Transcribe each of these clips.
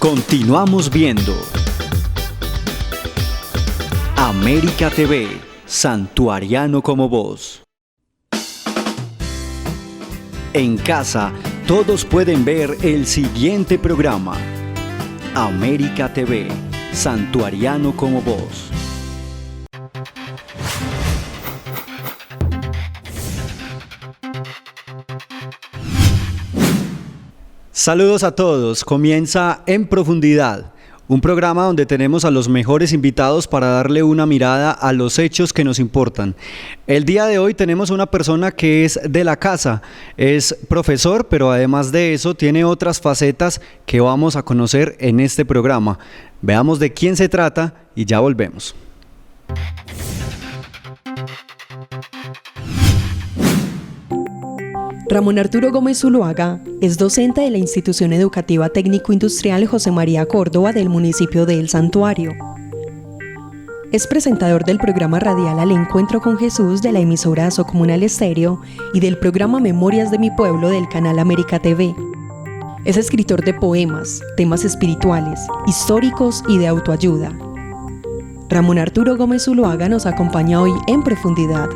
Continuamos viendo América TV, Santuariano como vos. En casa, todos pueden ver el siguiente programa. América TV, Santuariano como vos. Saludos a todos, comienza En Profundidad, un programa donde tenemos a los mejores invitados para darle una mirada a los hechos que nos importan. El día de hoy tenemos una persona que es de la casa, es profesor, pero además de eso tiene otras facetas que vamos a conocer en este programa. Veamos de quién se trata y ya volvemos. Ramón Arturo Gómez Zuluaga es docente de la Institución Educativa Técnico Industrial José María Córdoba del municipio de El Santuario. Es presentador del programa radial Al Encuentro con Jesús de la emisora Asocomunal Estéreo y del programa Memorias de mi Pueblo del canal América TV. Es escritor de poemas, temas espirituales, históricos y de autoayuda. Ramón Arturo Gómez Zuluaga nos acompaña hoy en Profundidad.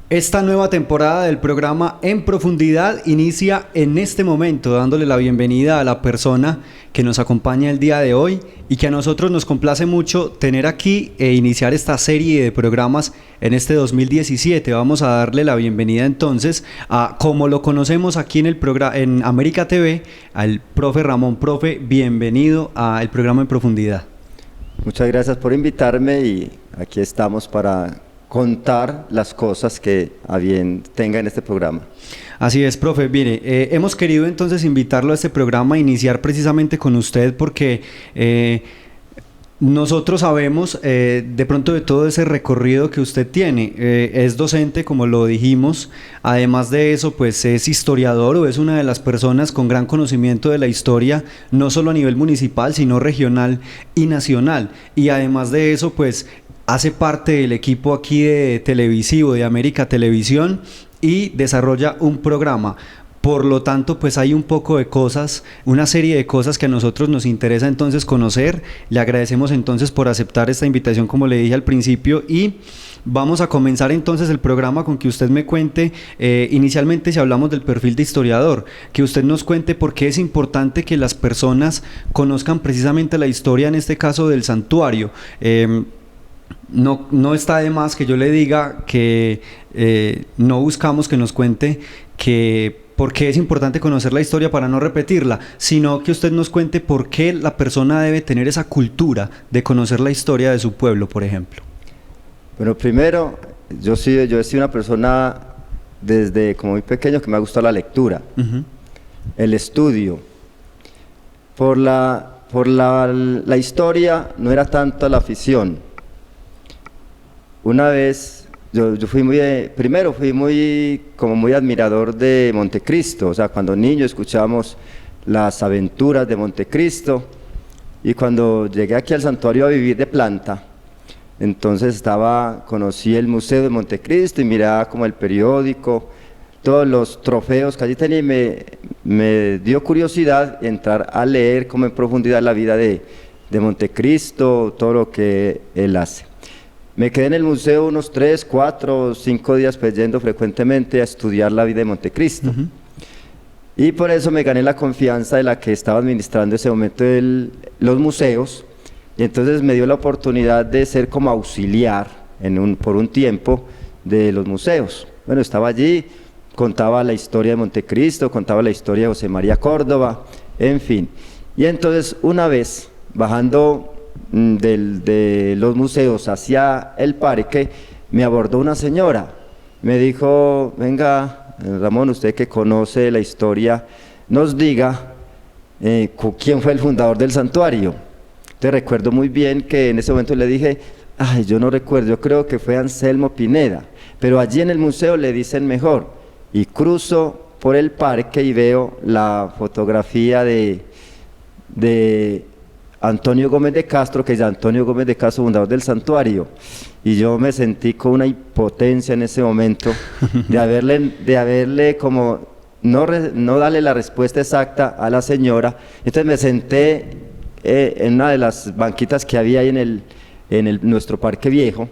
Esta nueva temporada del programa En Profundidad inicia en este momento, dándole la bienvenida a la persona que nos acompaña el día de hoy y que a nosotros nos complace mucho tener aquí e iniciar esta serie de programas en este 2017. Vamos a darle la bienvenida entonces a, como lo conocemos aquí en el programa en América TV, al profe Ramón. Profe, bienvenido al programa En Profundidad. Muchas gracias por invitarme y aquí estamos para contar las cosas que a bien tenga en este programa. Así es, profe. Mire, hemos querido entonces invitarlo a este programa, iniciar precisamente con usted porque nosotros sabemos de pronto de todo ese recorrido que usted tiene. Es docente, como lo dijimos. Además de eso, pues es historiador o es una de las personas con gran conocimiento de la historia, no solo a nivel municipal, sino regional y nacional. Y además de eso, pues hace parte del equipo aquí de televisivo de América Televisión y desarrolla un programa. Por lo tanto, pues hay un poco de cosas, una serie de cosas que a nosotros nos interesa entonces conocer. Le agradecemos entonces por aceptar esta invitación, como le dije al principio, y vamos a comenzar entonces el programa con que usted me cuente, inicialmente si hablamos del perfil de historiador, que usted nos cuente por qué es importante que las personas conozcan precisamente la historia, en este caso del santuario. No está de más que yo le diga que no buscamos que nos cuente por qué es importante conocer la historia para no repetirla, sino que usted nos cuente por qué la persona debe tener esa cultura de conocer la historia de su pueblo, por ejemplo. Bueno, primero, yo he sido una persona desde como muy pequeño que me ha gustado la lectura, el estudio. Por la historia no era tanto la afición. Una vez, yo fui muy admirador de Montecristo. O sea, cuando niño escuchábamos las aventuras de Montecristo, y cuando llegué aquí al santuario a vivir de planta, entonces conocí el Museo de Montecristo y miraba como el periódico, todos los trofeos que allí tenía, y me dio curiosidad entrar a leer como en profundidad la vida de Montecristo, todo lo que él hace. Me quedé en el museo unos 3, 4, 5 días, pues yendo frecuentemente a estudiar la vida de Montecristo. Y por eso me gané la confianza de la que estaba administrando ese momento los museos, y entonces me dio la oportunidad de ser como auxiliar por un tiempo de los museos. Bueno, estaba allí, contaba la historia de Montecristo, contaba la historia de José María Córdoba, en fin. Y entonces una vez, bajando de los museos hacia el parque, me abordó una señora, me dijo: venga, Ramón, usted que conoce la historia, nos diga quién fue el fundador del santuario. Te recuerdo muy bien que en ese momento le dije: ay, yo no recuerdo, yo creo que fue Anselmo Pineda, pero allí en el museo le dicen mejor. Y cruzo por el parque y veo la fotografía de Antonio Gómez de Castro, que es Antonio Gómez de Castro, fundador del santuario. Y yo me sentí con una impotencia en ese momento de haberle como no darle la respuesta exacta a la señora. Entonces me senté en una de las banquitas que había ahí en nuestro parque viejo.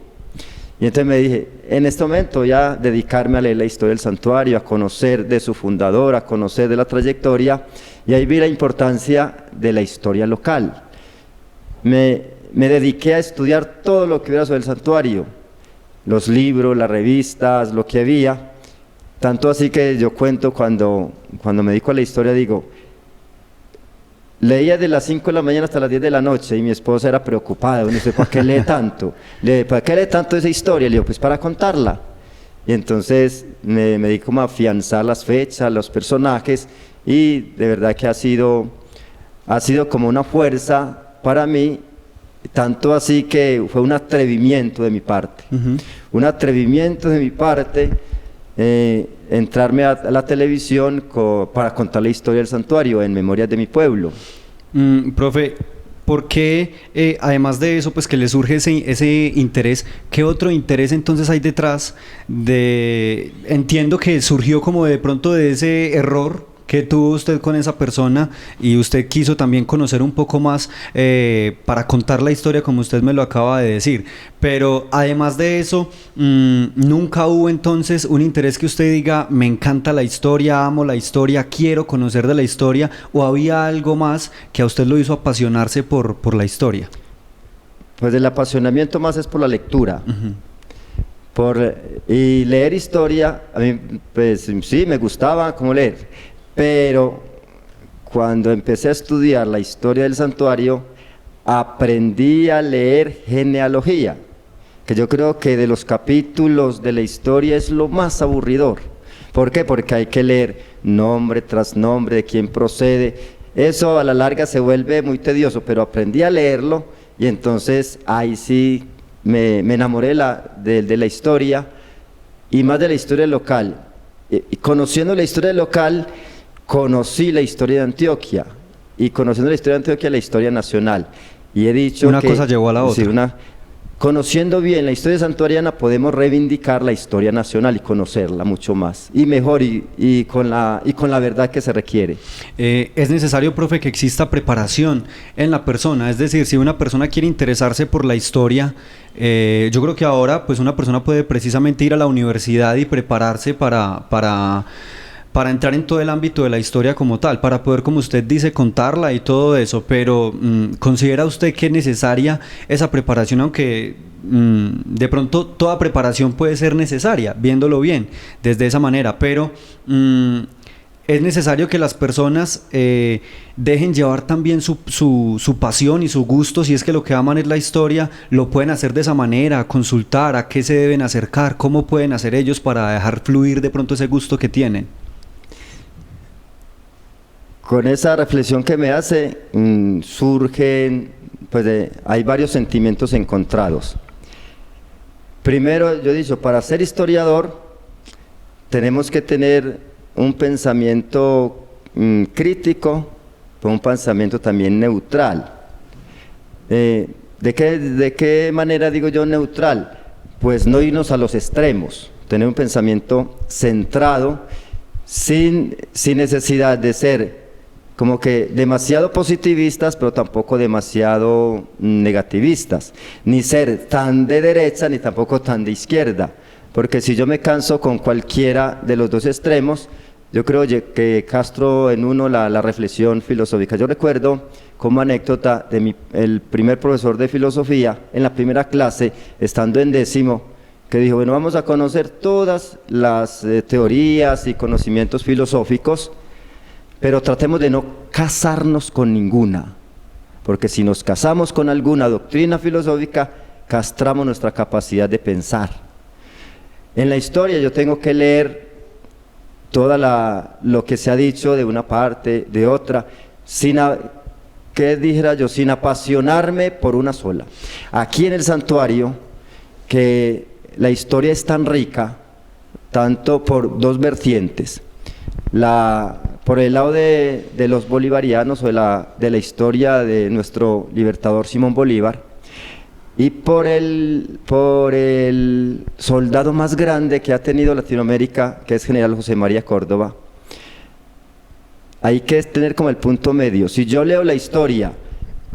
Y entonces me dije, en este momento voy a dedicarme a leer la historia del santuario, a conocer de su fundador, a conocer de la trayectoria, y ahí vi la importancia de la historia local. Me dediqué a estudiar todo lo que hubiera sobre el santuario, los libros, las revistas, lo que había, tanto así que yo cuento cuando me dedico a la historia, digo, leía de las 5 de la mañana hasta las 10 de la noche y mi esposa era preocupada. Bueno, ¿usted para qué lee tanto? ¿Para qué lee tanto esa historia? Le digo, pues para contarla. Y entonces me di como a afianzar las fechas, los personajes, y de verdad que ha sido como una fuerza para mí, tanto así que fue un atrevimiento de mi parte. Un atrevimiento de mi parte entrarme a la televisión para contar la historia del santuario en Memorias de mi Pueblo. Profe, ¿por qué, además de eso, pues que le surge ese interés, qué otro interés entonces hay detrás de, entiendo que surgió como de pronto de ese error que tuvo usted con esa persona y usted quiso también conocer un poco más para contar la historia como usted me lo acaba de decir, pero además de eso, nunca hubo entonces un interés que usted diga, me encanta la historia, amo la historia, quiero conocer de la historia, o había algo más que a usted lo hizo apasionarse por la historia? Pues el apasionamiento más es por la lectura. Y leer historia, a mí pues sí, me gustaba como leer. Pero cuando empecé a estudiar la historia del santuario, aprendí a leer genealogía, que yo creo que de los capítulos de la historia es lo más aburridor. ¿Por qué? Porque hay que leer nombre tras nombre, de quién procede. Eso a la larga se vuelve muy tedioso, pero aprendí a leerlo y entonces ahí sí me enamoré de la historia, y más de la historia local. Y conociendo la historia local, conocí la historia de Antioquia, y conociendo la historia de Antioquia, la historia nacional. Y he dicho una cosa llevó a la otra. Sí, conociendo bien la historia santuariana, podemos reivindicar la historia nacional y conocerla mucho más, y mejor, y con la verdad que se requiere. Es necesario, profe, que exista preparación en la persona, es decir, si una persona quiere interesarse por la historia, yo creo que ahora pues una persona puede precisamente ir a la universidad y prepararse para entrar en todo el ámbito de la historia como tal, para poder, como usted dice, contarla y todo eso, pero ¿considera usted que es necesaria esa preparación, aunque de pronto toda preparación puede ser necesaria, viéndolo bien, desde esa manera, pero es necesario que las personas dejen llevar también su pasión y su gusto, si es que lo que aman es la historia, lo pueden hacer de esa manera, consultar a qué se deben acercar, cómo pueden hacer ellos para dejar fluir de pronto ese gusto que tienen? Con esa reflexión que me hace, surgen, pues hay varios sentimientos encontrados. Primero, yo he dicho, para ser historiador tenemos que tener un pensamiento crítico, pero un pensamiento también neutral. ¿De qué manera digo yo neutral? Pues no irnos a los extremos, tener un pensamiento centrado, sin necesidad de ser como que demasiado positivistas, pero tampoco demasiado negativistas, ni ser tan de derecha, ni tampoco tan de izquierda, porque si yo me canso con cualquiera de los dos extremos, yo creo que castro en uno la reflexión filosófica. Yo recuerdo como anécdota el primer profesor de filosofía, en la primera clase, estando en 10º, que dijo, bueno, vamos a conocer todas las teorías y conocimientos filosóficos, pero tratemos de no casarnos con ninguna, porque si nos casamos con alguna doctrina filosófica, castramos nuestra capacidad de pensar. En la historia yo tengo que leer lo que se ha dicho de una parte, de otra, sin apasionarme por una sola. Aquí en el santuario, que la historia es tan rica, tanto por dos vertientes. por el lado de los bolivarianos o de la historia de nuestro libertador Simón Bolívar, y por el soldado más grande que ha tenido Latinoamérica, que es General José María Córdoba. Hay que tener como el punto medio. Si yo leo la historia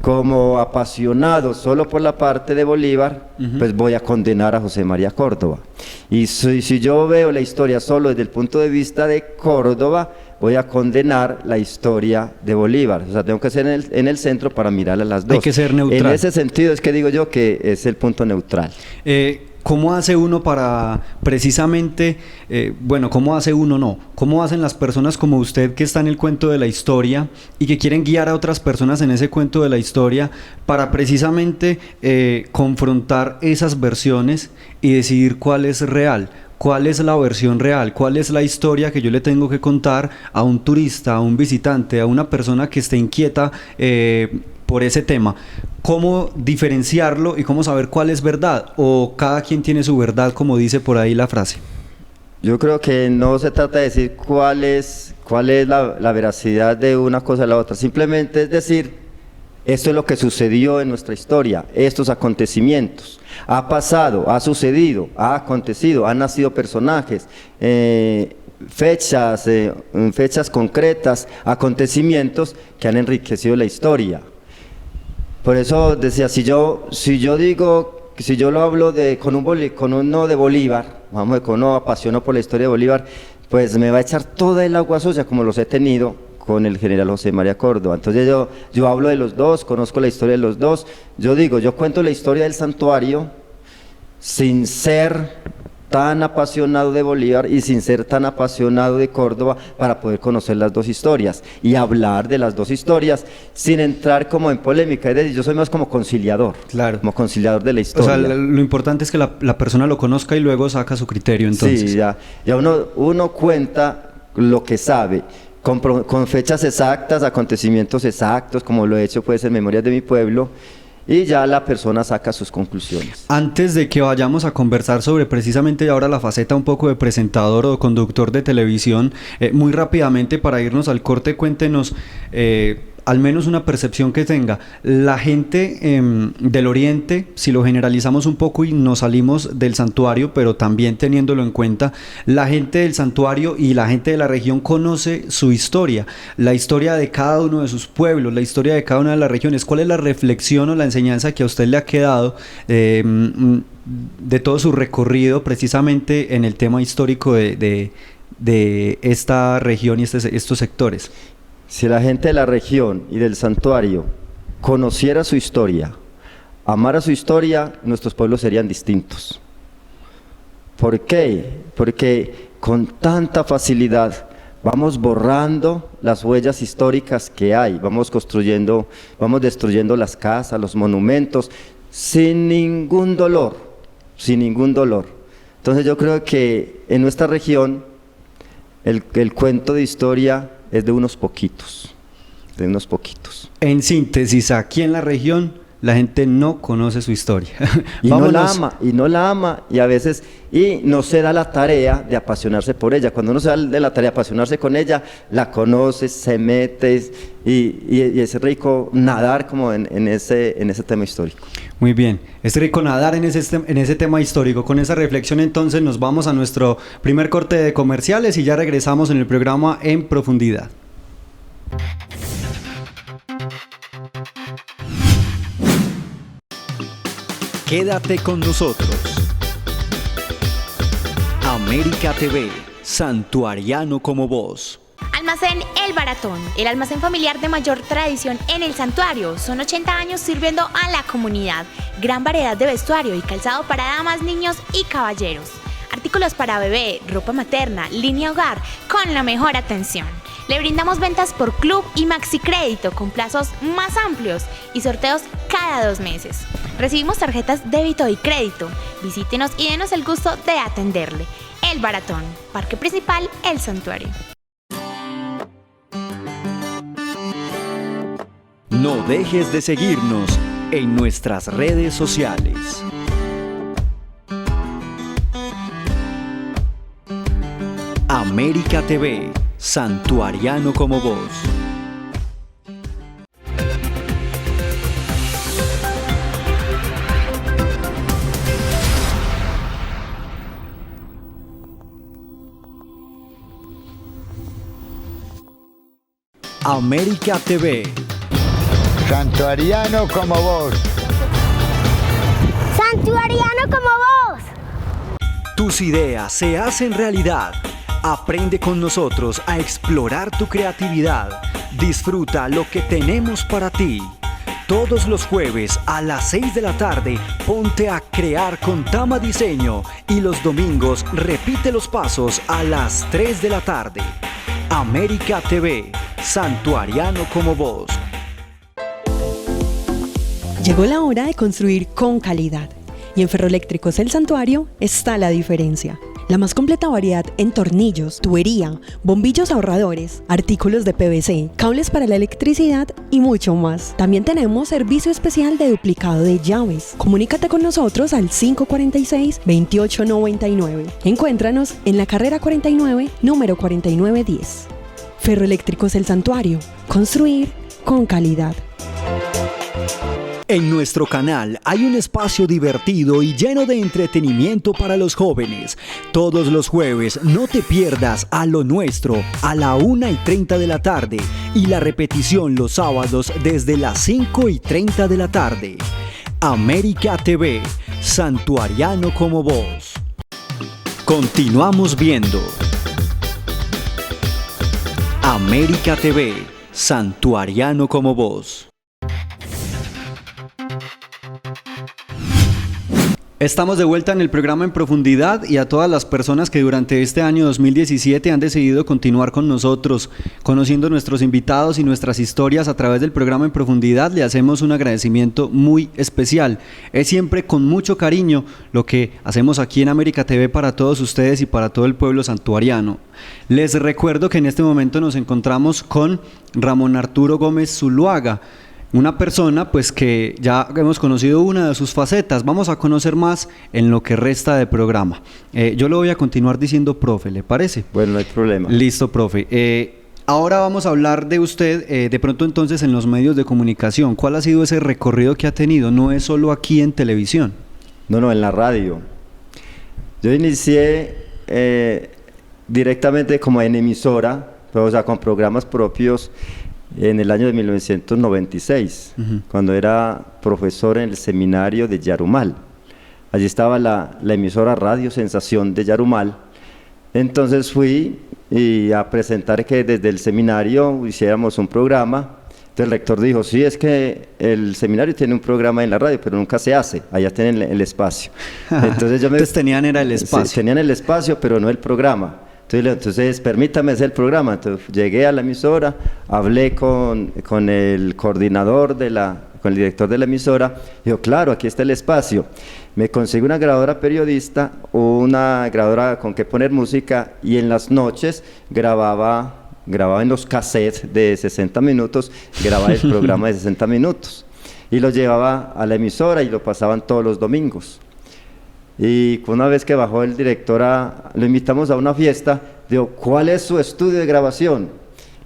como apasionado solo por la parte de Bolívar, pues voy a condenar a José María Córdoba. Y si yo veo la historia solo desde el punto de vista de Córdoba, voy a condenar la historia de Bolívar. O sea, tengo que ser en el centro para mirar a las dos. Hay que ser neutral. En ese sentido es que digo yo que es el punto neutral. ¿Cómo hace uno para precisamente, cómo hace uno no? ¿Cómo hacen las personas como usted que está en el cuento de la historia y que quieren guiar a otras personas en ese cuento de la historia para precisamente confrontar esas versiones y decidir cuál es real? ¿Cuál es la versión real? ¿Cuál es la historia que yo le tengo que contar a un turista, a un visitante, a una persona que esté inquieta por ese tema? ¿Cómo diferenciarlo y cómo saber cuál es verdad? ¿O cada quien tiene su verdad, como dice por ahí la frase? Yo creo que no se trata de decir cuál es la veracidad de una cosa a la otra. Simplemente es decir, esto es lo que sucedió en nuestra historia, estos acontecimientos. Ha pasado, ha sucedido, ha acontecido, han nacido personajes, fechas concretas, acontecimientos que han enriquecido la historia. Por eso decía, si yo lo hablo con uno de Bolívar, con uno apasionado por la historia de Bolívar, pues me va a echar toda el agua sucia como los he tenido con el general José María Córdoba. Entonces yo hablo de los dos, conozco la historia de los dos. Yo cuento la historia del santuario sin ser tan apasionado de Bolívar y sin ser tan apasionado de Córdoba, para poder conocer las dos historias y hablar de las dos historias sin entrar como en polémica. Es decir, yo soy más como conciliador, claro, como conciliador de la historia. O sea, lo importante es que la persona lo conozca y luego saca su criterio, entonces. Sí, ya uno cuenta lo que sabe, con fechas exactas, acontecimientos exactos, como lo he hecho pues en Memorias de mi Pueblo, y ya la persona saca sus conclusiones. Antes de que vayamos a conversar sobre precisamente ahora la faceta un poco de presentador o conductor de televisión, muy rápidamente para irnos al corte, cuéntenos al menos una percepción que tenga la gente del Oriente, si lo generalizamos un poco y nos salimos del santuario, pero también teniéndolo en cuenta, la gente del santuario y la gente de la región conoce su historia, la historia de cada uno de sus pueblos, la historia de cada una de las regiones. ¿Cuál es la reflexión o la enseñanza que a usted le ha quedado de todo su recorrido precisamente en el tema histórico de esta región y estos sectores? Si la gente de la región y del santuario conociera su historia, amara su historia, nuestros pueblos serían distintos. ¿Por qué? Porque con tanta facilidad vamos borrando las huellas históricas que hay, vamos destruyendo las casas, los monumentos, sin ningún dolor. Entonces yo creo que en nuestra región el cuento de historia es de unos poquitos. En síntesis, aquí en la región la gente no conoce su historia. Y no la ama, y a veces no se da la tarea de apasionarse por ella. Cuando uno se da la tarea de apasionarse con ella, la conoce, se mete, y es rico nadar como en ese tema histórico. Muy bien, es rico nadar en ese tema histórico. Con esa reflexión entonces nos vamos a nuestro primer corte de comerciales y ya regresamos en el programa En Profundidad. Quédate con nosotros. América TV, santuariano como vos. Almacén El Baratón, el almacén familiar de mayor tradición en el santuario. Son 80 años sirviendo a la comunidad. Gran variedad de vestuario y calzado para damas, niños y caballeros. Artículos para bebé, ropa materna, línea hogar, con la mejor atención. Le brindamos ventas por club y maxi crédito con plazos más amplios y sorteos cada 2 meses. Recibimos tarjetas débito y crédito. Visítenos y denos el gusto de atenderle. El Baratón, Parque Principal, El Santuario. No dejes de seguirnos en nuestras redes sociales. América TV, Santuariano como vos. América TV. Santuariano como vos. Santuariano como vos. Tus ideas se hacen realidad. Aprende con nosotros a explorar tu creatividad. Disfruta lo que tenemos para ti. Todos los jueves a las 6 de la tarde, ponte a crear con Tama Diseño y los domingos repite los pasos a las 3 de la tarde. América TV, Santuariano como vos. Llegó la hora de construir con calidad. Y en Ferroeléctricos El Santuario está la diferencia. La más completa variedad en tornillos, tubería, bombillos ahorradores, artículos de PVC, cables para la electricidad y mucho más. También tenemos servicio especial de duplicado de llaves. Comunícate con nosotros al 546-2899. Encuéntranos en la carrera 49, número 4910. Ferroeléctricos El Santuario. Construir con calidad. En nuestro canal hay un espacio divertido y lleno de entretenimiento para los jóvenes. Todos los jueves no te pierdas A lo Nuestro a la 1:30 de la tarde y la repetición los sábados desde las 5:30 de la tarde. América TV, Santuariano como vos. Continuamos viendo. América TV, Santuariano como vos. Estamos de vuelta en el programa En Profundidad y a todas las personas que durante este año 2017 han decidido continuar con nosotros, conociendo nuestros invitados y nuestras historias a través del programa En Profundidad, le hacemos un agradecimiento muy especial. Es siempre con mucho cariño lo que hacemos aquí en América TV para todos ustedes y para todo el pueblo santuariano. Les recuerdo que en este momento nos encontramos con Ramón Arturo Gómez Zuluaga, una persona pues que ya hemos conocido una de sus facetas. Vamos a conocer más en lo que resta de programa. Yo le voy a continuar diciendo profe, ¿le parece? Bueno, no hay problema. Listo, profe. Ahora vamos a hablar de usted, de pronto entonces en los medios de comunicación. ¿Cuál ha sido ese recorrido que ha tenido? No es solo aquí en televisión. No, en la radio. Yo inicié directamente como en emisora, o sea, con programas propios, en el año de 1996, cuando era profesor en el seminario de Yarumal. Allí estaba la emisora Radio Sensación de Yarumal. Entonces fui a presentar que desde el seminario hiciéramos un programa. Entonces el rector dijo, sí, es que el seminario tiene un programa en la radio, pero nunca se hace, allá tienen el espacio. Entonces Entonces tenían era el espacio. Sí, tenían el espacio, pero no el programa. Entonces permítame hacer el programa. Entonces llegué a la emisora, hablé con el coordinador con el director de la emisora, dijo, claro, aquí está el espacio. Me consigo una grabadora periodista, una grabadora con que poner música, y en las noches grababa en los cassettes de 60 minutos, grababa el programa de 60 minutos y lo llevaba a la emisora y lo pasaban todos los domingos. Y una vez que bajó el director, lo invitamos a una fiesta, dijo, ¿cuál es su estudio de grabación?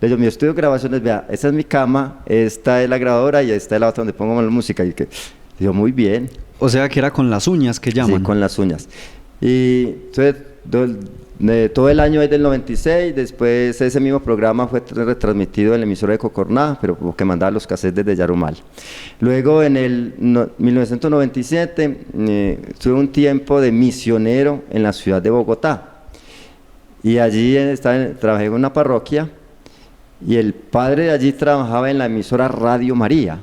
Le digo, mi estudio de grabación es, vea, esta es mi cama, esta es la grabadora y esta es la otra donde pongo la música. Y digo, muy bien. O sea que era con las uñas que llaman. Sí, con las uñas. Y entonces, todo el año del 96, después ese mismo programa fue retransmitido en la emisora de Cocorná, pero que mandaba los cassettes desde Yarumal. Luego en el 1997 tuve un tiempo de misionero en la ciudad de Bogotá, y allí trabajé en una parroquia, y el padre de allí trabajaba en la emisora Radio María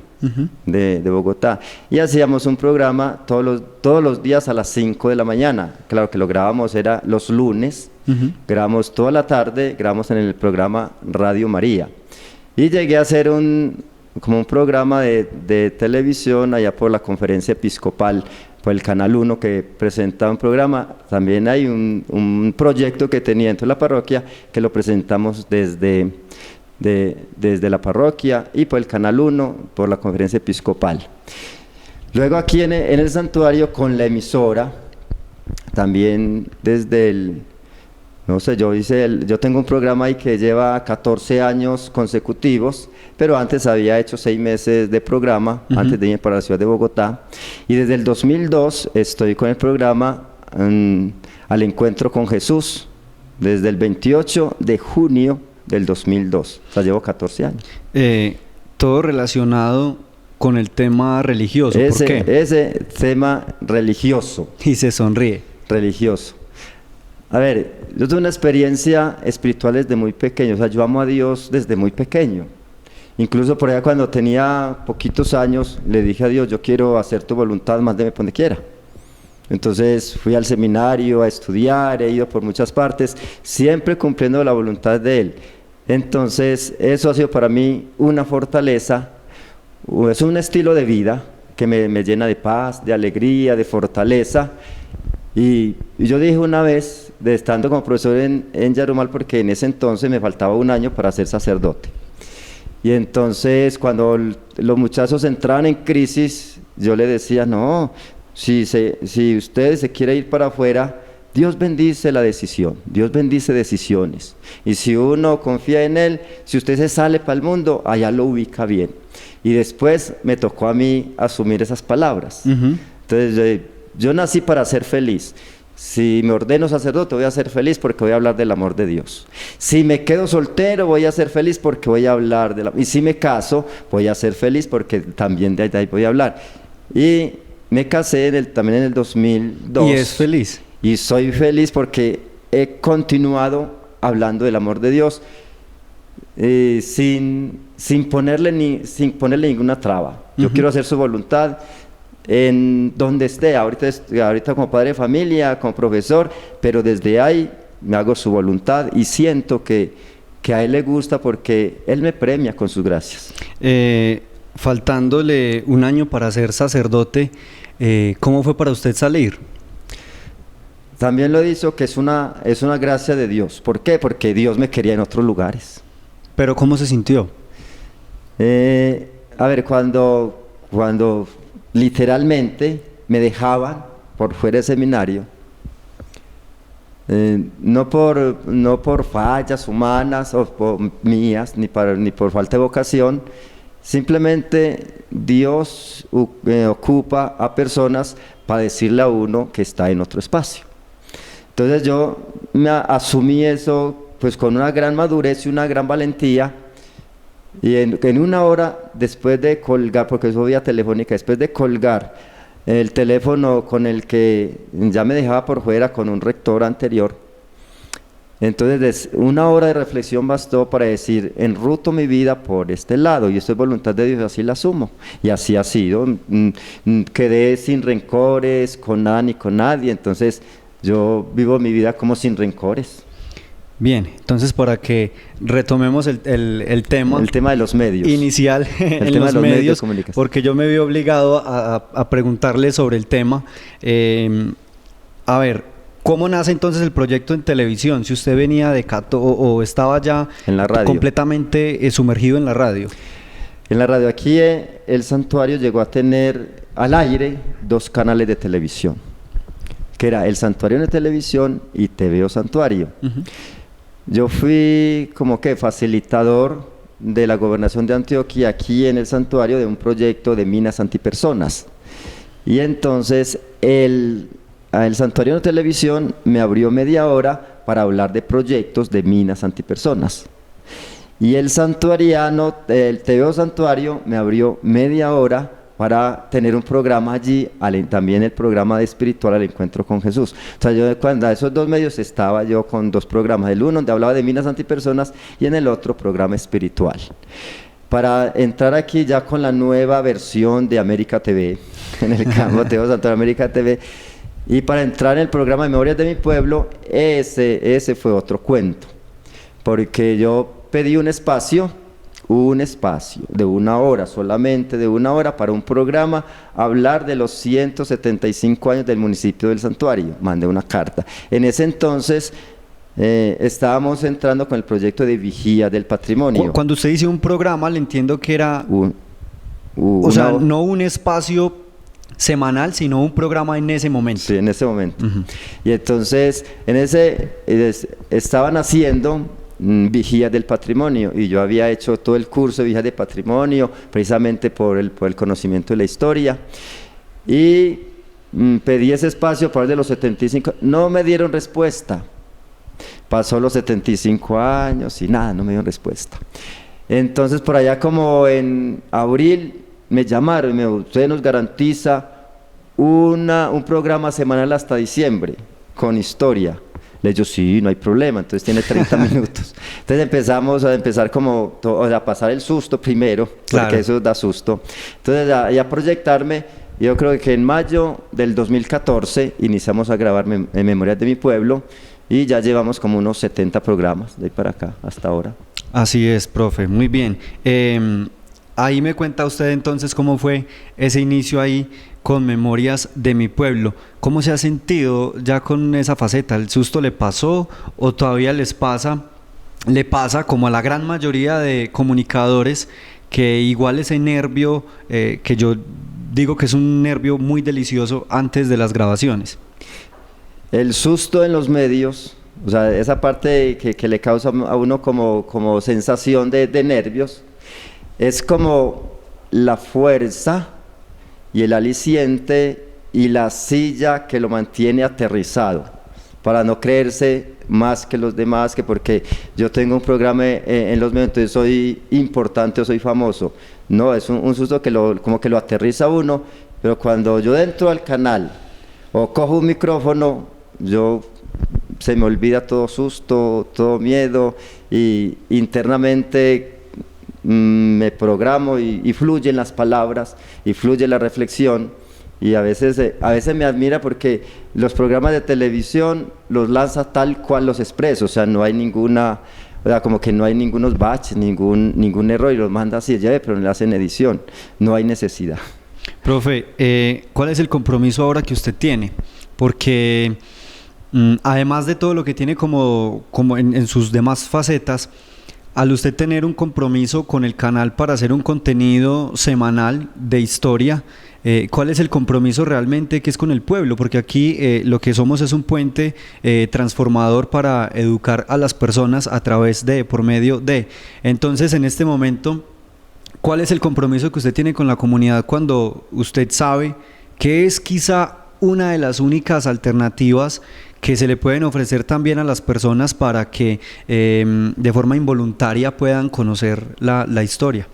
de Bogotá, y hacíamos un programa todos los días a las 5 de la mañana. Claro que lo grabamos era los lunes, grabamos toda la tarde, grabamos en el programa Radio María, y llegué a hacer como un programa de televisión allá por la Conferencia Episcopal, por el Canal 1, que presentaba un programa. También hay un proyecto que tenía dentro de la parroquia, que lo presentamos desde la parroquia, y por el Canal 1, por la Conferencia Episcopal. Luego aquí en el santuario con la emisora, también desde No sé, yo tengo un programa ahí que lleva 14 años consecutivos, pero antes había hecho 6 meses de programa, antes de irme para la ciudad de Bogotá. Y desde el 2002 estoy con el programa Al Encuentro con Jesús, desde el 28 de junio del 2002. O sea, llevo 14 años. Todo relacionado con el tema religioso. ¿Por qué? Ese tema religioso. Y se sonríe. Religioso. A ver, yo tuve una experiencia espiritual desde muy pequeño, o sea, yo amo a Dios desde muy pequeño. Incluso por allá cuando tenía poquitos años, le dije a Dios, yo quiero hacer tu voluntad, mándeme por donde quiera. Entonces fui al seminario a estudiar, he ido por muchas partes, siempre cumpliendo la voluntad de Él. Entonces eso ha sido para mí una fortaleza, es un estilo de vida que me llena de paz, de alegría, de fortaleza. Y yo dije una vez, estando como profesor en Yarumal, porque en ese entonces me faltaba un año para ser sacerdote. Y entonces cuando los muchachos entraban en crisis, yo le decía, no, si usted se quiere ir para afuera, Dios bendice la decisión, Dios bendice decisiones. Y si uno confía en Él, si usted se sale para el mundo, allá lo ubica bien. Y después me tocó a mí asumir esas palabras. Entonces yo nací para ser feliz. Si me ordeno sacerdote, voy a ser feliz porque voy a hablar del amor de Dios. Si me quedo soltero, voy a ser feliz porque voy a hablar de la... Y si me caso, voy a ser feliz porque también de ahí voy a hablar. Y me casé también en el 2002. ¿Y es feliz? Y soy feliz porque he continuado hablando del amor de Dios sin ponerle ninguna traba. Yo quiero hacer su voluntad en donde esté, ahorita como padre de familia, como profesor, pero desde ahí me hago su voluntad y siento que a Él le gusta porque Él me premia con sus gracias. Faltándole un año para ser sacerdote, ¿cómo fue para usted salir? También lo he dicho que es una gracia de Dios. ¿Por qué? Porque Dios me quería en otros lugares. ¿Pero cómo se sintió? A ver, cuando literalmente me dejaban por fuera del seminario, no por fallas humanas o mías, ni por falta de vocación, simplemente Dios ocupa a personas para decirle a uno que está en otro espacio. Entonces yo me asumí eso pues con una gran madurez y una gran valentía. Y en una hora después de colgar, porque eso vía telefónica, después de colgar el teléfono con el que ya me dejaba por fuera con un rector anterior, entonces una hora de reflexión bastó para decir, enruto mi vida por este lado, y esto es voluntad de Dios, así la asumo. Y así ha sido, quedé sin rencores con nada ni con nadie, entonces yo vivo mi vida como sin rencores. Bien, entonces para que retomemos el tema. El tema de los medios. Inicial en tema los de los medios de medios, porque yo me vi obligado a preguntarle sobre el tema. A ver, ¿cómo nace entonces el proyecto en televisión? Si usted venía de Cato o estaba ya en la radio, completamente sumergido en la radio. En la radio, aquí el santuario llegó a tener al aire 2 canales de televisión, que era el Santuario de Televisión y TVO Santuario. Yo fui como que facilitador de la gobernación de Antioquia aquí en el santuario de un proyecto de minas antipersonas. Y entonces el Santuario de Televisión me abrió media hora para hablar de proyectos de minas antipersonas. Y el santuariano, el TVO Santuario, me abrió media hora para tener un programa allí, también el programa de espiritual Al Encuentro con Jesús. O sea, yo cuando a esos 2 medios estaba yo con 2 programas, el uno donde hablaba de minas antipersonas y en el otro programa espiritual. Para entrar aquí ya con la nueva versión de América TV, en el campo TVO Santuario América TV, y para entrar en el programa de Memorias de mi Pueblo, ese fue otro cuento, porque yo pedí un espacio de 1 hora, solamente de 1 hora para un programa, hablar de los 175 años del municipio del santuario. Mandé una carta. En ese entonces estábamos entrando con el proyecto de vigía del patrimonio. Cuando usted dice un programa, le entiendo que era, o sea, no un espacio semanal, sino un programa en ese momento. Sí, en ese momento. Y entonces, estaban haciendo vigías del patrimonio, y yo había hecho todo el curso de vigías de patrimonio, precisamente por el conocimiento de la historia, y pedí ese espacio para el de los 75, no me dieron respuesta. Pasó los 75 años y nada, no me dieron respuesta. Entonces, por allá como en abril, me llamaron y me dijeron: usted nos garantiza un programa semanal hasta diciembre, con historia. Le digo: sí, no hay problema, entonces tiene 30 minutos. Entonces empezamos a pasar el susto primero, claro, porque eso da susto. Entonces a proyectarme. Yo creo que en mayo del 2014 iniciamos a grabar en Memorias de mi Pueblo, y ya llevamos como unos 70 programas de ahí para acá, hasta ahora. Así es, profe, muy bien. Ahí me cuenta usted entonces cómo fue ese inicio ahí con Memorias de mi Pueblo. ¿Cómo se ha sentido ya con esa faceta? ¿El susto le pasó o todavía le pasa como a la gran mayoría de comunicadores, que igual ese nervio, que yo digo que es un nervio muy delicioso antes de las grabaciones? El susto en los medios, o sea, esa parte que le causa a uno como sensación de nervios, es como la fuerza y el aliciente y la silla que lo mantiene aterrizado, para no creerse más que los demás, que porque yo tengo un programa en los medios, entonces soy importante o soy famoso. No, es un susto que como que lo aterriza a uno, pero cuando yo entro al canal o cojo un micrófono, se me olvida todo susto, todo miedo, y internamente me programo y fluyen las palabras y fluye la reflexión. Y a veces me admira porque los programas de televisión los lanza tal cual los expreso, o sea, no hay ninguna, o sea, como que no hay ningunos baches, ningún error, y los manda así, ya ve, pero no le hacen edición, no hay necesidad. Profe, ¿cuál es el compromiso ahora que usted tiene? Porque además de todo lo que tiene como en sus demás facetas, al usted tener un compromiso con el canal para hacer un contenido semanal de historia, ¿cuál es el compromiso realmente que es con el pueblo? Porque aquí lo que somos es un puente transformador para educar a las personas por medio de. Entonces, en este momento, ¿cuál es el compromiso que usted tiene con la comunidad cuando usted sabe que es quizá una de las únicas alternativas que se le pueden ofrecer también a las personas para que de forma involuntaria puedan conocer la historia?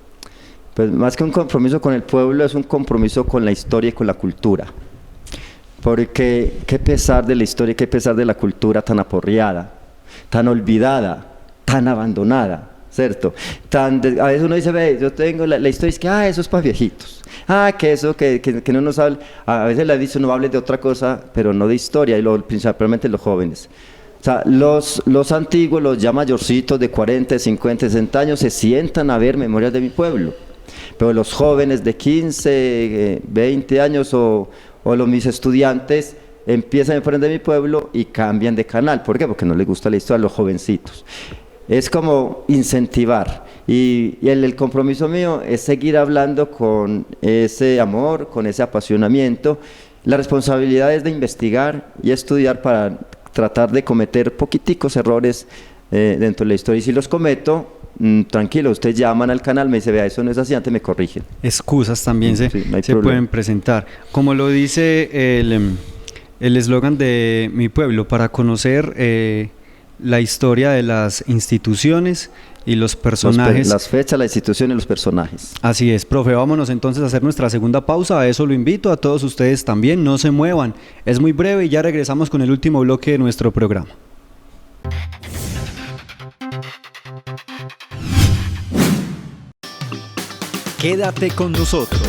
Pues más que un compromiso con el pueblo, es un compromiso con la historia y con la cultura. Porque qué pesar de la historia y qué pesar de la cultura tan aporreada, tan olvidada, tan abandonada, ¿cierto? A veces uno dice: ve, yo tengo la historia, es que eso es para viejitos. Que eso, que no nos habla. A veces le ha dicho: no hables de otra cosa, pero no de historia, y principalmente los jóvenes. O sea, los antiguos, los ya mayorcitos de 40, 50, 60 años, se sientan a ver Memorias de mi Pueblo. Pero los jóvenes de 15, 20 años o mis estudiantes empiezan a ver de mi Pueblo y cambian de canal. ¿Por qué? Porque no les gusta la historia a los jovencitos. Es como incentivar, y el compromiso mío es seguir hablando con ese amor, con ese apasionamiento. La responsabilidad es de investigar y estudiar para tratar de cometer poquiticos errores dentro de la historia, y si los cometo, tranquilo, ustedes llaman al canal, me dice: vea, eso no es así, antes me corrigen. Excusas también se no pueden presentar. Como lo dice el eslogan de mi pueblo, para conocer la historia de las instituciones y los personajes. Las fechas, la institución y los personajes. Así es, profe. Vámonos entonces a hacer nuestra segunda pausa. A eso lo invito a todos ustedes también. No se muevan. Es muy breve y ya regresamos con el último bloque de nuestro programa. Quédate con nosotros.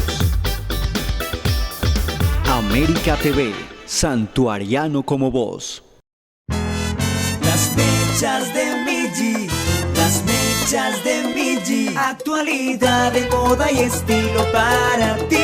América TV, santuariano como vos. Las mechas de Migi, las mechas de Migi, actualidad de moda y estilo para ti.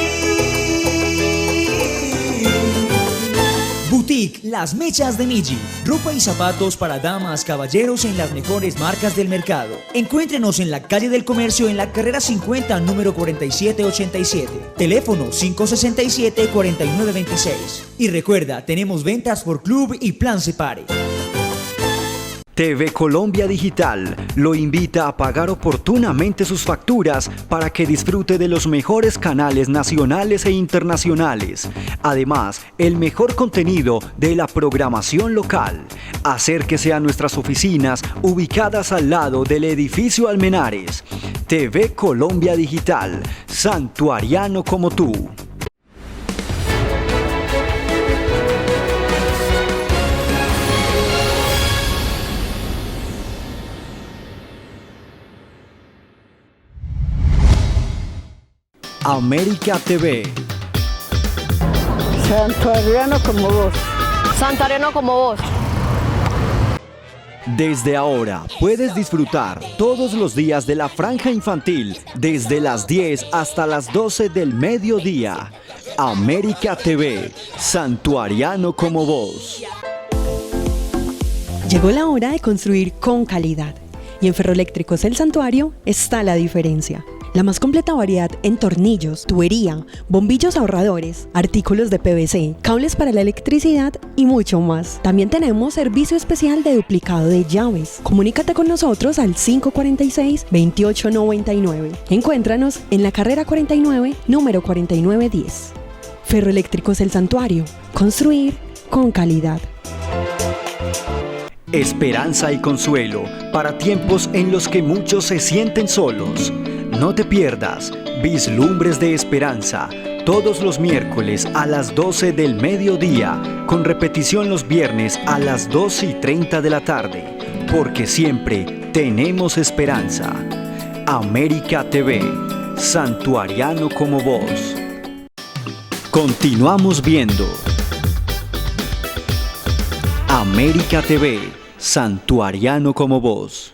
Boutique Las Mechas de Migi. Ropa y zapatos para damas, caballeros en las mejores marcas del mercado. Encuéntrenos en la calle del Comercio en la carrera 50, número 4787. Teléfono 567-4926. Y recuerda, tenemos ventas por club y plan separe. TV Colombia Digital lo invita a pagar oportunamente sus facturas para que disfrute de los mejores canales nacionales e internacionales. Además, el mejor contenido de la programación local. Acérquese a nuestras oficinas ubicadas al lado del edificio Almenares. TV Colombia Digital, santuariano como tú. América TV. Santuariano como vos. Santuariano como vos. Desde ahora puedes disfrutar todos los días de la franja infantil desde las 10 hasta las 12 del mediodía. América TV, santuariano como vos. Llegó la hora de construir con calidad. Y en Ferroeléctricos El Santuario está la diferencia. La más completa variedad en tornillos, tubería, bombillos ahorradores, artículos de PVC, cables para la electricidad y mucho más. También tenemos servicio especial de duplicado de llaves. Comunícate con nosotros al 546-2899. Encuéntranos en la carrera 49, número 4910. Ferroeléctricos El Santuario. Construir con calidad. Esperanza y consuelo para tiempos en los que muchos se sienten solos. No te pierdas Vislumbres de Esperanza todos los miércoles a las 12 del mediodía, con repetición los viernes a las 2:30 de la tarde, porque siempre tenemos esperanza. América TV, santuariano como vos. Continuamos viendo América TV, santuariano como vos.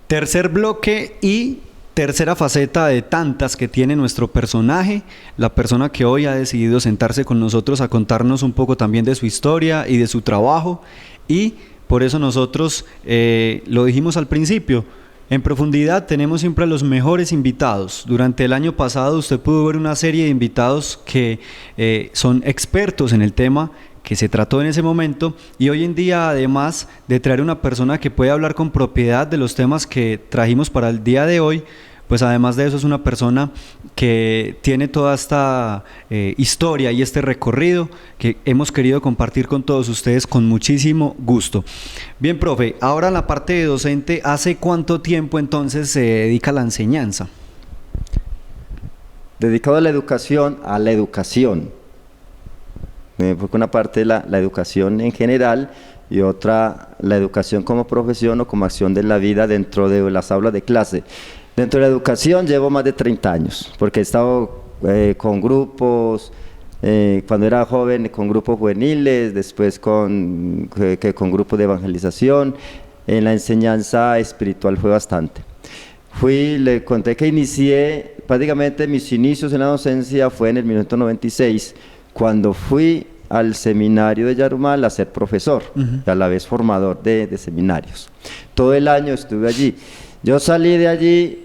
Tercer bloque y tercera faceta de tantas que tiene nuestro personaje, la persona que hoy ha decidido sentarse con nosotros a contarnos un poco también de su historia y de su trabajo, y por eso nosotros lo dijimos al principio. En profundidad tenemos siempre a los mejores invitados. Durante el año pasado usted pudo ver una serie de invitados que son expertos en el tema que se trató en ese momento, y hoy en día, además de traer una persona que puede hablar con propiedad de los temas que trajimos para el día de hoy, pues además de eso es una persona que tiene toda esta historia y este recorrido que hemos querido compartir con todos ustedes con muchísimo gusto. Bien, profe, ahora en la parte de docente, ¿hace cuánto tiempo entonces se dedica a la enseñanza? Dedicado a la educación, porque una parte la educación en general y otra la educación como profesión o como acción de la vida dentro de las aulas de clase. Dentro de la educación llevo más de 30 años, porque he estado con grupos, cuando era joven con grupos juveniles, después con grupos de evangelización. En la enseñanza espiritual fue bastante. Le conté que inicié, prácticamente mis inicios en la docencia fue en el 1996, cuando fui al seminario de Yarumal a ser profesor, y a la vez formador de seminarios. Todo el año estuve allí. Yo salí de allí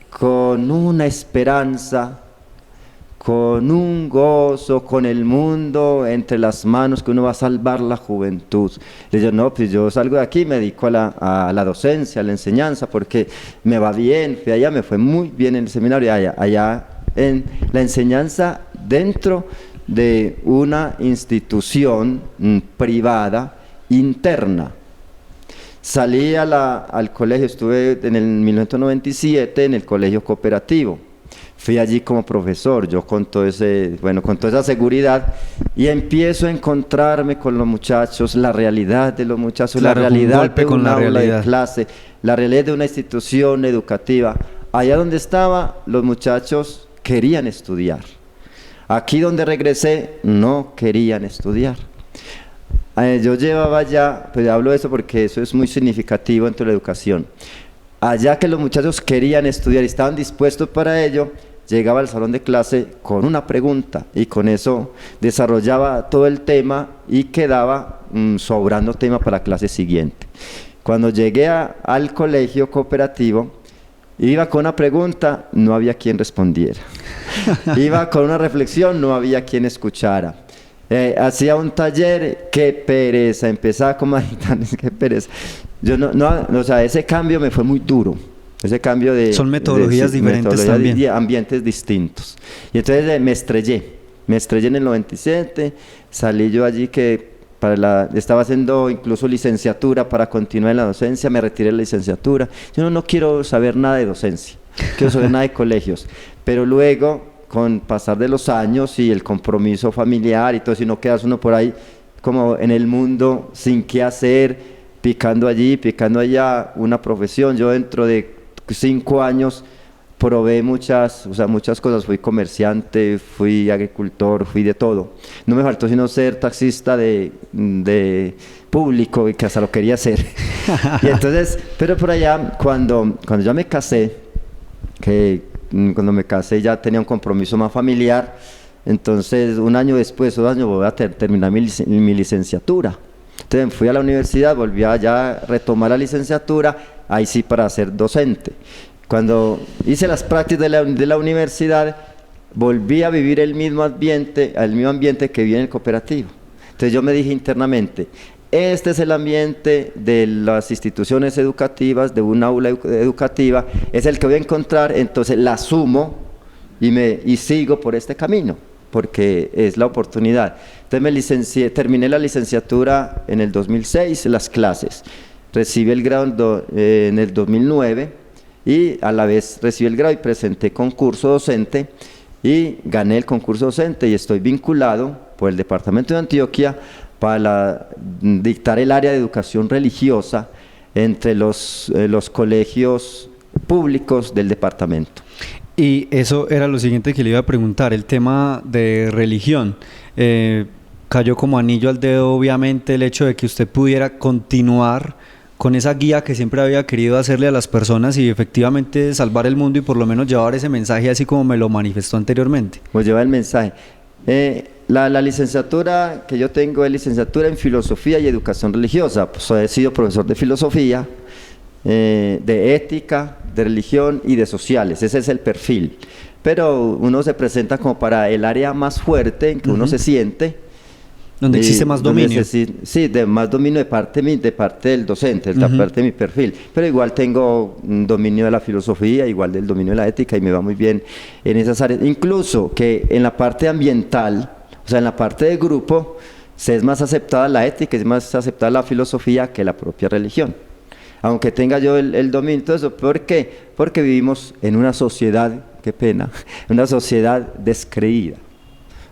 con una esperanza, con un gozo, con el mundo entre las manos, que uno va a salvar la juventud. Le digo, no, pues yo salgo de aquí, me dedico a la docencia, a la enseñanza, porque me va bien. Fui allá, me fue muy bien en el seminario, allá en la enseñanza dentro de una institución privada interna. Salí al colegio, estuve en el 1997 en el colegio cooperativo. Fui allí como profesor, yo con toda esa seguridad, y empiezo a encontrarme con los muchachos, la realidad de los muchachos, claro, la realidad de con un la aula realidad de clase, la realidad de una institución educativa. Allá donde estaba, los muchachos querían estudiar. Aquí donde regresé, no querían estudiar. Yo llevaba ya, pues hablo de eso porque eso es muy significativo dentro de la educación. Allá que los muchachos querían estudiar y estaban dispuestos para ello, llegaba al salón de clase con una pregunta y con eso desarrollaba todo el tema y quedaba sobrando tema para la clase siguiente. Cuando llegué al colegio cooperativo, iba con una pregunta, no había quien respondiera. Iba con una reflexión, no había quien escuchara. Hacía un taller, qué pereza, empezaba como a gritar, qué pereza. Yo o sea, ese cambio me fue muy duro. Ese cambio son metodologías diferentes también. Ambientes distintos. Y entonces me estrellé en el 97, salí yo allí que estaba haciendo incluso licenciatura para continuar en la docencia, me retiré de la licenciatura. Yo no quiero saber nada de docencia, no quiero saber nada de colegios, pero luego, con pasar de los años y el compromiso familiar y todo, si no quedas uno por ahí como en el mundo sin qué hacer, picando allí, picando allá, una profesión. Yo dentro de 5 años probé muchas cosas, fui comerciante, fui agricultor, fui de todo. No me faltó sino ser taxista de público, y que hasta lo quería hacer. Y entonces, pero por allá, cuando ya me casé, cuando me casé ya tenía un compromiso más familiar, entonces 1 año después, 2 años, voy a terminar mi licenciatura. Entonces fui a la universidad, volví a ya retomar la licenciatura, ahí sí para ser docente. Cuando hice las prácticas de la universidad, volví a vivir el mismo ambiente que viví en el cooperativo. Entonces yo me dije internamente, este es el ambiente de las instituciones educativas, de un aula educativa, es el que voy a encontrar, entonces la asumo y sigo por este camino, porque es la oportunidad. Entonces terminé la licenciatura en el 2006, las clases, recibí el grado en el 2009 y a la vez recibí el grado y presenté concurso docente y gané el concurso docente y estoy vinculado por el departamento de Antioquia para dictar el área de educación religiosa entre los colegios públicos del departamento. Y eso era lo siguiente que le iba a preguntar, el tema de religión. Cayó como anillo al dedo, obviamente, el hecho de que usted pudiera continuar con esa guía que siempre había querido hacerle a las personas y efectivamente salvar el mundo y por lo menos llevar ese mensaje así como me lo manifestó anteriormente. Pues llevar el mensaje. La licenciatura que yo tengo es licenciatura en Filosofía y Educación Religiosa. Pues he sido profesor de Filosofía, de Ética, de Religión y de Sociales. Ese es el perfil. Pero uno se presenta como para el área más fuerte en que uno se siente. Donde existe más dominio. Sí, de más dominio de parte del docente, de parte de mi perfil. Pero igual tengo un dominio de la filosofía, igual del dominio de la ética y me va muy bien en esas áreas. Incluso que en la parte ambiental, o sea, en la parte de grupo, es más aceptada la ética, es más aceptada la filosofía que la propia religión. Aunque tenga yo el dominio, todo eso. ¿Por qué? Porque vivimos en una sociedad, qué pena, una sociedad descreída,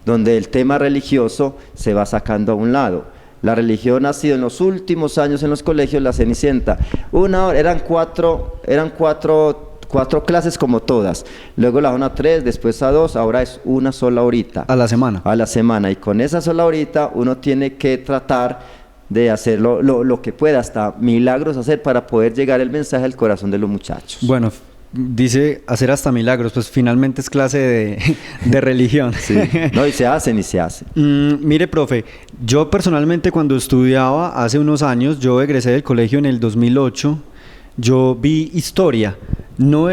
donde el tema religioso se va sacando a un lado. La religión ha sido en los últimos años en los colegios la cenicienta. Eran cuatro clases como todas. Luego la a 3, después a 2, ahora es una sola horita. A la semana. A la semana. Y con esa sola horita uno tiene que tratar de hacer lo que pueda, hasta milagros hacer para poder llegar el mensaje al corazón de los muchachos. Bueno, dice hacer hasta milagros, pues finalmente es clase de religión. Sí. No, y se hacen. Mire, profe, yo personalmente cuando estudiaba hace unos años, yo egresé del colegio en el 2008, yo vi historia. ¿No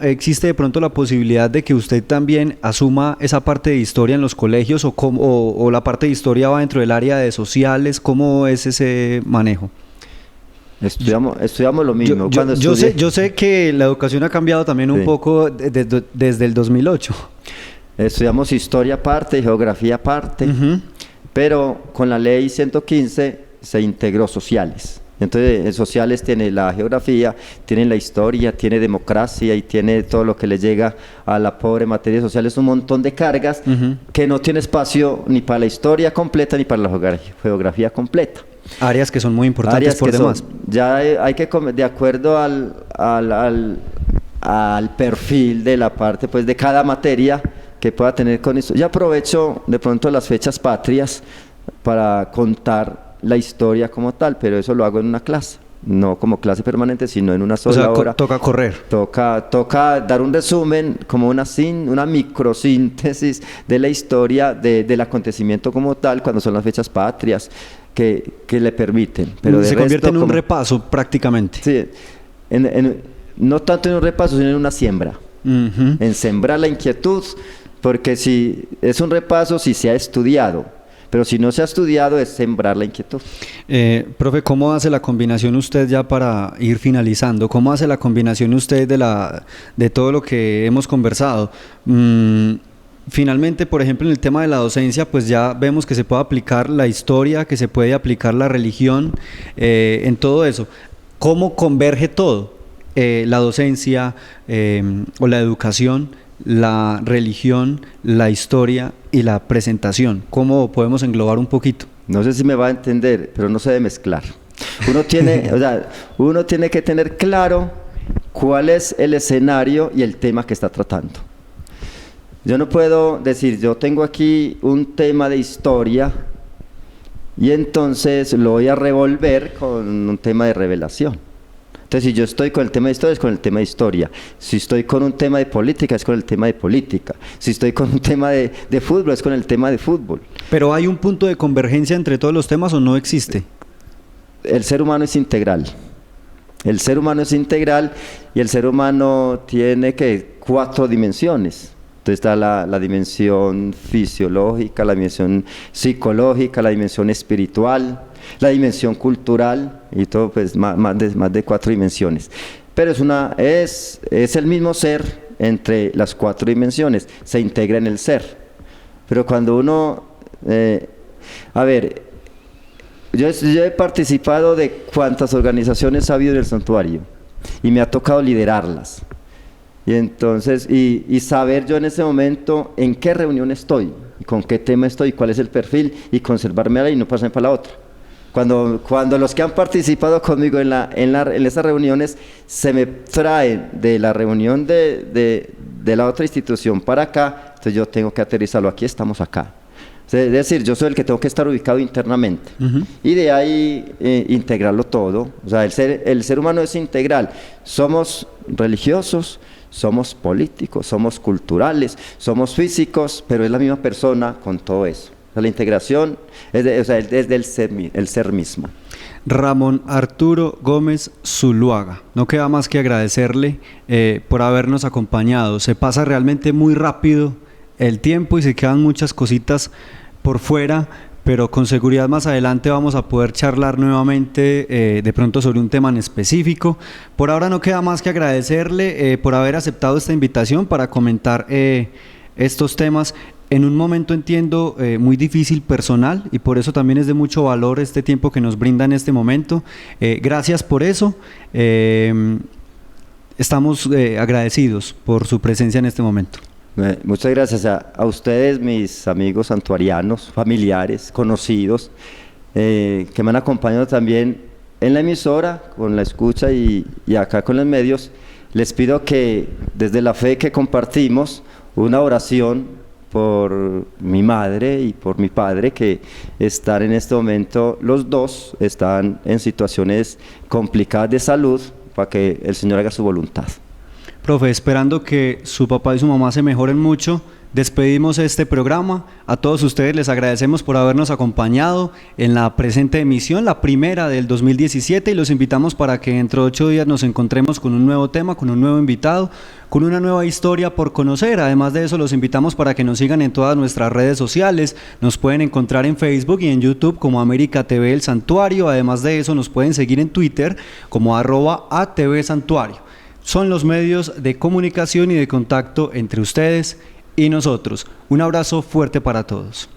existe de pronto la posibilidad de que usted también asuma esa parte de historia en los colegios o la parte de historia va dentro del área de sociales? ¿Cómo es ese manejo? Estudiamos lo mismo. Yo sé que la educación ha cambiado también un poco desde el 2008. Estudiamos historia aparte, geografía aparte, pero con la ley 115 se integró sociales. Entonces en sociales tiene la geografía, tiene la historia, tiene democracia y tiene todo lo que le llega a la pobre materia social. Es un montón de cargas que no tiene espacio ni para la historia completa ni para la geografía completa. Áreas que son muy importantes por demás. Ya hay que, de acuerdo al perfil de la parte pues de cada materia que pueda tener con esto. Ya aprovecho de pronto las fechas patrias para contar la historia como tal, pero eso lo hago en una clase. no como clase permanente, sino en una sola hora. Toca correr. Toca dar un resumen, como una microsíntesis de la historia del acontecimiento como tal, cuando son las fechas patrias, que le permiten. Pero se convierte en un repaso prácticamente. Sí, no tanto en un repaso, sino en una siembra. En sembrar la inquietud, porque si es un repaso, si se ha estudiado. Pero si no se ha estudiado, es sembrar la inquietud. Profe, ¿cómo hace la combinación usted, ya para ir finalizando? ¿Cómo hace la combinación usted de todo lo que hemos conversado? Finalmente, por ejemplo, en el tema de la docencia, pues ya vemos que se puede aplicar la historia, que se puede aplicar la religión, en todo eso. ¿Cómo converge todo? La docencia o la educación, la religión, la historia y la presentación. ¿Cómo podemos englobar un poquito? No sé si me va a entender, pero no se debe mezclar. Uno tiene que tener claro cuál es el escenario y el tema que está tratando. Yo no puedo decir, yo tengo aquí un tema de historia y entonces lo voy a revolver con un tema de revelación. Entonces, si yo estoy con el tema de historia, es con el tema de historia. Si estoy con un tema de política, es con el tema de política. Si estoy con un tema de fútbol, es con el tema de fútbol. ¿Pero hay un punto de convergencia entre todos los temas o no existe? El ser humano es integral. El ser humano es integral y el ser humano tiene 4 dimensiones. Entonces está la dimensión fisiológica, la dimensión psicológica, la dimensión espiritual, la dimensión cultural y todo, pues más de 4 dimensiones. Pero es el mismo ser entre las 4 dimensiones, se integra en el ser. Pero cuando uno, yo he participado de cuantas organizaciones ha habido en el santuario y me ha tocado liderarlas. Y entonces, y saber yo en ese momento en qué reunión estoy, con qué tema estoy, cuál es el perfil, y conservarme ahí y no pasarme para la otra. Cuando los que han participado conmigo en esas reuniones se me traen de la reunión de la otra institución para acá, entonces yo tengo que aterrizarlo, aquí estamos acá. Es decir, yo soy el que tengo que estar ubicado internamente. Y de ahí integrarlo todo. O sea, el ser humano es integral. Somos religiosos, somos políticos, somos culturales, somos físicos, pero es la misma persona con todo eso. O sea, la integración es del ser mismo. Ramón Arturo Gómez Zuluaga, no queda más que agradecerle por habernos acompañado. Se pasa realmente muy rápido el tiempo y se quedan muchas cositas por fuera, pero con seguridad más adelante vamos a poder charlar nuevamente de pronto sobre un tema en específico. Por ahora no queda más que agradecerle por haber aceptado esta invitación para comentar estos temas en un momento, entiendo, muy difícil personal, y por eso también es de mucho valor este tiempo que nos brinda en este momento. Gracias por eso. Estamos agradecidos por su presencia en este momento. Muchas gracias a ustedes, mis amigos santuarianos, familiares, conocidos, que me han acompañado también en la emisora, con la escucha y acá con los medios. Les pido que desde la fe que compartimos, una oración por mi madre y por mi padre, que están en este momento, los dos están en situaciones complicadas de salud, para que el Señor haga su voluntad. Profe, esperando que su papá y su mamá se mejoren mucho, despedimos este programa. A todos ustedes les agradecemos por habernos acompañado en la presente emisión, la primera del 2017, y los invitamos para que dentro de 8 días nos encontremos con un nuevo tema, con un nuevo invitado, con una nueva historia por conocer. Además de eso, los invitamos para que nos sigan en todas nuestras redes sociales. Nos pueden encontrar en Facebook y en YouTube como América TV El Santuario. Además de eso, nos pueden seguir en Twitter como @ATV Santuario. Son los medios de comunicación y de contacto entre ustedes y nosotros. Un abrazo fuerte para todos.